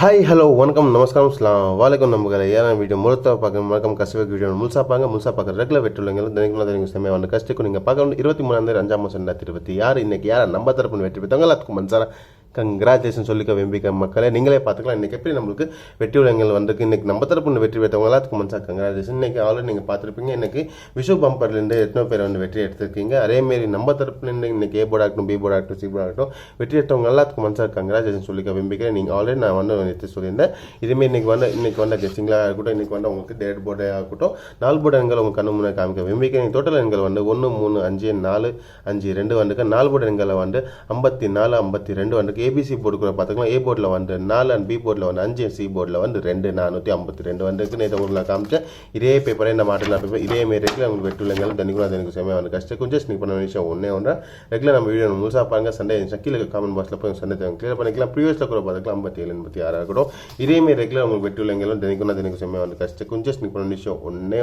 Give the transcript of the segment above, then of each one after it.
Hi hello வணக்கம் நமஸ்காரம் அஸ்ஸலாமு அலைக்கும் நம்புகளை ஏன்னா வீடியோ முழுத்த பார்க்க வணக்கம் கஷ்டப்பட்டு வீடியோ முழுசா பார்க்க ரெகுலர் வெட்டுள்ளவங்க தினைக்கும் செம்மையாக வந்து கஷ்டக்கும் நீங்கள் பார்க்க 23/5/2026 இன்னைக்கு யாரை நம்ம தரப்பு வெற்றி பெற்றவங்க எல்லாத்துக்கும் மனசார கங்க்ராச்சுலேஷன் சொல்லிக்க வெம்பிக்க மக்களே நீங்களே பார்த்துக்கலாம். இன்றைக்கி எப்படி நம்மளுக்கு வெற்றி விலங்குகள் வந்திருக்கு. இன்றைக்கி நம்ம தரப்பு வெற்றி பெற்றவங்க எல்லாத்துக்கும் மனசாக கங்க்ராச்சுலேஷன். இன்றைக்கி ஆல்ரெடி நீங்கள் பார்த்துருப்பீங்க. இன்றைக்கி விஷு பம்பர்லேருந்து எத்தனை பேர் வந்து வெற்றி எடுத்திருக்கீங்க. அதேமாரி நம்ம தரப்புலேருந்து இன்றைக்கி ஏ போர்டு ஆகட்டும், பி போர்டு ஆகட்டும், சி போர்டு ஆகட்டும் வெற்றி எடுத்தவங்க எல்லாத்துக்கும் மனசாக கங்க்ராச்சுலேஷன் சொல்லிக்க வெம்பிக்கிறேன். நீங்கள் ஆல்ரெடி நான் வந்து எடுத்து சொல்லியிருந்தேன். இதுமாரி இன்றைக்கி வந்த கெஸ்டிங்களாக இருக்கட்டும், இன்றைக்கி வந்து உங்களுக்கு டேட் போர்டே ஆகட்டும், 4 போர்டு எண்கள் உங்கள் கண்ணு முன்னே காமிக்க வெம்பிக்கிறேன். டோட்டல் எண்கள் வந்து 1 3 5 4 5 2 வந்துக்கு 4 போர்டு எண்களை வந்து 54 52 வந்துக்கு ஏபிசி போர்டு கூட பார்த்துக்கலாம். ஏ போர்டில் வந்து 4 அண்ட் பி போர்டில் வந்து 5, சி போர்டில் வந்து 2 452 வந்துருக்கு. நேற்று உங்களுக்கு காமிச்சேன். இதே பேப்பரே இந்த மாட்டில் பேப்பர் இதே மாரி ரெகுலர் உங்களுக்கு வெட்டுலங்களும் தண்ணிக்கும் அது எனக்கு செம்மையாக வந்து கஷ்டம் கொஞ்சம் நீங்கள் பண்ண விஷயம் ஒன்றா ரெகுலர் நம்ம வீடியோ முழுசாக பாருங்க. சண்டே கீழே காமெண்ட் பாக்ஸில் போய் சண்டே கிளியர் பண்ணிக்கலாம். ப்ரீவியஸில் கூட பார்த்துக்கலாம் 57 86 இருக்கட்டும். இதேமாரி ரெகுலர் உங்களுக்கு வெட்டுலங்களும் தண்ணிக்கும் அது எனக்கு செம்மையாக வந்து கஷ்டம் கொஞ்சம் நீங்கள் பண்ண விஷயம்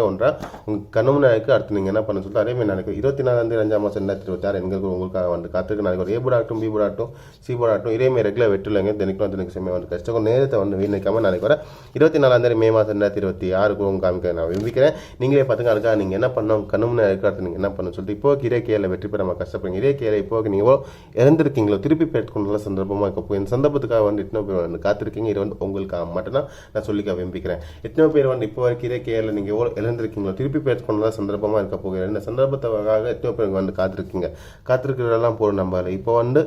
ஒன்றா உங்கள் கனவு நாளைக்கு அடுத்து நீங்கள் என்ன பண்ண சொல்லிட்டு அதேமாதிரி நாளைக்கு 24/5/2026 எங்களுக்கு உங்களுக்காக வந்து காத்திருக்கு. நாளைக்கு ஒரு ஏ போர்டு ஆகட்டும், பி போர்டு ஆகட்டும், சி போர்டு ஆகட்டும் இதேமாரி ரெகுலர் வெட்டுலங்க தினைக்கும் செம்மையாக வந்து கஷ்டம் நேரத்தை வந்து வீணாக்காமல் நாளைக்கு வர 24 மே 2026 உங்க காமிக்க நான் விரும்பிக்கிறேன். நீங்களே பார்த்துங்க. அதுக்காக நீங்கள் என்ன பண்ணணும் கண்ணுமுன்னு இருக்கிறது நீங்கள் என்ன பண்ணணும் சொல்லிட்டு இப்போ இதே கேல வெற்றி பெற நம்ம கஷ்டப்படுங்க. இதே கேல இப்போ நீங்கள் இறந்துருக்கீங்களோ திருப்பி பெற்றுக்கொண்டுள்ள சந்தர்ப்பமாக இருக்கப்போ இந்த சந்தர்ப்பத்துக்காக வந்து எத்தனை பேர் வந்து காத்திருக்கீங்க. இது வந்து உங்களுக்காக மட்டும்தான் நான் சொல்லிக்க விரும்பிக்கிறேன். எத்தனை பேர் வந்து இப்போ வரைக்கும் இதே கேல நீங்கள் எவ்வளோ இழந்திருக்கீங்களோ திருப்பி பெற்றுக்கொண்டுள்ள சந்தர்ப்பமாக இருக்க போகிறேன். இந்த சந்தர்ப்பத்துக்காக எத்தனை பேர் வந்து காத்திருக்கிறதெல்லாம் போடும் நம்ம இப்போ வந்து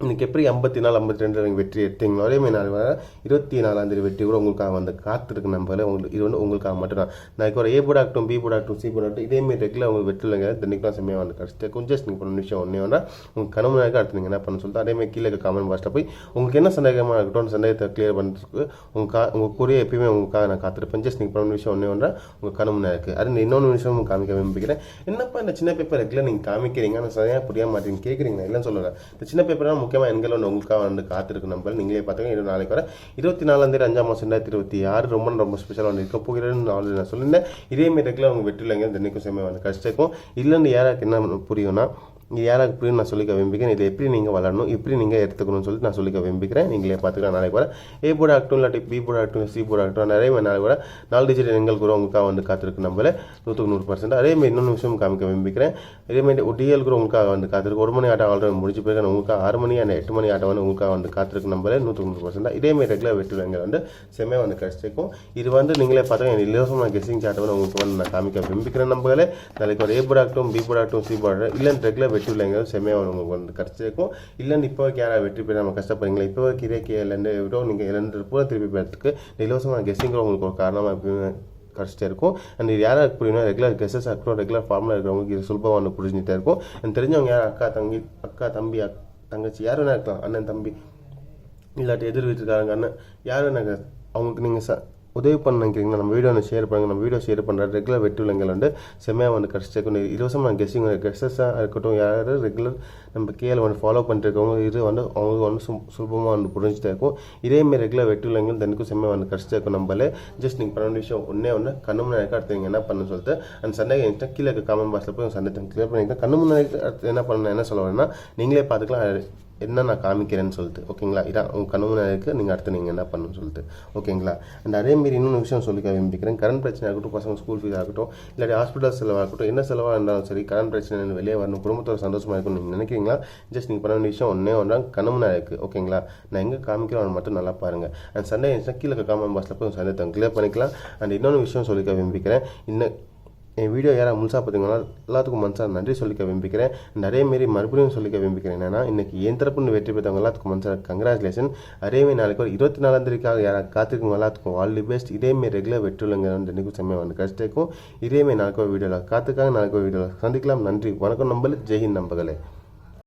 இன்றைக்கி எப்படி 54 52 நீங்கள் வெற்றி எடுத்தீங்களோ அதேமாதிரி நாள் வர 24 வெற்றி கூட உங்களுக்காக வந்து காத்திருக்கு. நம்பல உங்களுக்கு இது வந்து உங்களுக்காக மட்டும்தான். நான் ஒரு ஏ போர்டு ஆகட்டும், பி போர்டு ஆகட்டும், சி போர்டு ஆகட்டும் இதேமாரி ரெகுலர் உங்களுக்கு வெற்றிலைங்க தினைக்கும் செம்மையாக வந்து கஷ்டம் கொஞ்சம் நீங்கள் பண்ண விஷயம் ஒன்றே உங்கள் கனவுனாக அடுத்து நீங்கள் என்ன பண்ண சொல்லிட்டு அதேமாதிரி கீழே காமெண்ட் பாக்ஸில் போய் உங்களுக்கு என்ன சந்தேகமாக இருக்கட்டும் சந்தேகத்தை கிளியர் பண்ணுறதுக்கு உங்கள் கூறிய எப்பயுமே உங்களுக்காக நான் காத்திருப்பேன். ஜஸ்ட் நீங்கள் பண்ண விஷயம் ஒன்றா உங்கள் கனவுனாக இருக்குது. அது இன்னொன்று விஷயம் காமிக்க விரும்புகிறேன். என்னப்பா இந்த சின்ன பேப்பர் ரெகுலர் நீங்கள் காமிக்கிறீங்க ஆனால் சரியாக புரிய மாட்டேங்க கேட்குறீங்க இல்லைன்னு சொல்லுங்கள். இந்த சின்ன பேப்பர்லாம் முக்கியமாக எண்கள் ஒன்று உங்களுக்காக வந்து காத்திருக்கு. நம்பர் நீங்களே பார்த்துங்க. இது நாளைக்கு வர 24/5/2026 ரொம்ப ஸ்பெஷலாக வந்து இருக்க போகிறேன்னு நான் சொல்லியிருந்தேன். இதேமாரி ரெகுலர் உங்கள் வெற்றிலைங்க தினைக்கும் செம்மையாக வந்து கஷ்டம் இல்லைன்னு யாராக்கு என்ன புரியும்னா யாராக்கு புரியும் நான் சொல்லிக்க விரும்பிக்கிறேன். இதை எப்படி நீங்கள் வளரணும் எப்படி நீங்கள் எடுத்துக்கணும்னு சொல்லிட்டு நான் சொல்லிக்க விரும்பிக்கிறேன். நீங்களே பார்த்துக்கலாம். நாளைக்கு வர ஏ போர்டு ஆகட்டும் இல்லாட்டி பி போர்டு ஆகட்டும், சி போர்டு ஆகட்டும் நிறைய நாளைக்கு வர 4 டிஜிட் எண்கள் கூட உங்களுக்காக வந்து காத்திருக்கு. நம்பல 100% அதேமாதிரி இன்னொன்று விஷயம் காமிக்க விரும்பிக்கிறேன். இதேமாதிரி டிஎல் கூட உங்களுக்காக வந்து காத்திருக்கு. 1 மணி ஆட்டம் ஆல்ரெடி முடிஞ்சு போயிருக்கேன். உங்களுக்காக 6 மணி அந்த 8 மணி ஆட்டம் வந்து உங்களுக்காக வந்து காத்திருக்கு. நம்பல 100% இதேமாதிரி ரெகுலர் வெட்டுவங்கள் வந்து செம்மையாக வந்து கஷ்டம். இது வந்து நீங்களே பார்த்துங்க. இலவசமாக கெஸ்டிங் சார்ட் வந்து உங்களுக்கு வந்து நான் காமிக்க விரும்பிக்கிறேன். நம்பளே நாளைக்கு ஒரு ஏ போர்டு ஆகட்டும், பி போர்டு ஆகட்டும், சி போர்டு இல்லைன்னு ரெகுலர் வெட்டுவங்கள் செம்மையாக உங்களுக்கு வந்து கிடச்சிருக்கும். இல்லைன்னு இப்போ யாராவது வெற்றி பெற நம்ம கஷ்டப்படுறீங்களா இப்போ இதே கேலேருந்து எவ்வளோ நீங்கள் இழந்துருப்போம் திருப்பி பெறத்துக்கு இலவசமான கெஸ்டிங்கில் உங்களுக்கு ஒரு காரணமாக எப்பயுமே கிடச்சிட்டே இருக்கும். அண்ட் இது யாராவது புரியணும் ரெகுலர் கெஸ்டஸாக இருக்கட்டும் ரெகுலர் ஃபார்மில் இருக்கிறவங்களுக்கு இது சுலபமாக வந்து புரிஞ்சுட்டே இருக்கும். எனக்கு தெரிஞ்சவங்க யார் அக்கா தம்பி தங்கச்சி யார் வேணா இருக்கலாம், அண்ணன் தம்பி இல்லாட்டி எதிர் வீட்டுக்காரங்க அண்ணன் யார் வேணாங்க அவங்களுக்கு நீங்கள் உதவி பண்ண நினைக்கிறீங்கன்னா நம்ம வீடியோ ஷேர் பண்ணுங்கள். நம்ம வீடியோ ஷேர் பண்ணுற ரெகுலர் வெட்டுலங்கள் வந்து செம்மையாக வந்து கிடச்சிருக்கும். இலவசமாக நான் கெஸ்டிங் கெஸ்டஸாக இருக்கட்டும் யார் ரெகுலர் நம்ம கேல வந்து ஃபாலோ பண்ணிருக்கவங்க இது வந்து அவங்களுக்கு வந்து சுலபமாக வந்து புரிஞ்சுட்டே இருக்கும். இதேமாரி ரெகுலர் வெட்டுலங்கள் தனிக்கும் செம்மையாக வந்து கிடச்சிருக்கும். நம்மளே ஜஸ்ட் நீங்கள் பண்ண விஷயம் ஒன்று கண்ணு முன்னாடி அடுத்து நீங்கள் என்ன பண்ணு சொல்லிட்டு அந்த சண்டே கீழே காமெண்ட் பாக்ஸில் போய் சண்டை கிளியர் பண்ணிக்கலாம். கண்ணு முன்னாடி அடுத்து என்ன பண்ண என்ன சொல்ல வரேன்னா நீங்களே பார்த்துக்கலாம் என்ன நான் காமிக்கிறேன்னு சொல்லிட்டு ஓகேங்களா. இதான் உங்கள் கனவு இருக்குது நீங்கள் அடுத்து நீங்கள் என்ன பண்ணணும்னு சொல்லிட்டு ஓகேங்களா. அண்ட் அதேமாரி இன்னொன்று விஷயம் சொல்லிக்க விரும்பிக்கிறேன். கரண்ட் பிரச்சனை ஆகட்டும், பசங்க ஸ்கூல் ஃபீஸ் ஆகட்டும் இல்லாட்டி ஹாஸ்பிட்டல் செலவாகட்டும் என்ன செலவாக இருந்தாலும் சரி கரண்ட் பிரச்சனை வெளியே வரணும் குடும்பத்தோட சந்தோஷமாக இருக்கணும் நீங்கள் நினைக்கிறீங்களா ஜஸ்ட் நீங்கள் பண்ண வேண்டிய விஷயம் ஒன்றா கனவு இருக்குது ஓகேங்களா. நான் எங்கே காமிக்கிறோம் மட்டும் நல்லா பாருங்கள். அண்ட் சண்டே கீழே காமெண்ட் பாக்ஸில் போய் சண்டே கிளியர் பண்ணிக்கலாம். அண்ட் இன்னொன்று விஷயம் சொல்லிக்க விரும்பிக்கிறேன். இன்னும் என் வீடியோ யாராவது முழுசாக பார்த்தீங்கன்னா எல்லாத்துக்கும் மனசாக நன்றி சொல்லிக்க விரும்பிக்கிறேன். நிறையமாரி மறுபடியும் சொல்லிக்க விரும்பிக்கிறேன். என்னன்னா இன்றைக்கி என் தரப்புன்னு வெற்றி பெற்றவங்க எல்லாத்துக்கும் மனசாக கங்க்ராச்சுலேஷன். அதேமாரி நாளைக்கு ஒரு 24 யாராவது காத்திருக்கவங்க எல்லாத்துக்கும் ஆல் தி பெஸ்ட். இதேமாரி ரெகுலர் வெற்றுலங்க ரெண்டுக்கும் செம்மையாக வந்து கஷ்டம். இதேமாரி நாளைக்கு ஒரு வீடியோவில் காத்துக்காக நாளைக்கு ஒரு வீடியோவில் சந்திக்கலாம். நன்றி வணக்கம். நம்பல ஜெய்ஹிந்த் நம்பர்களே.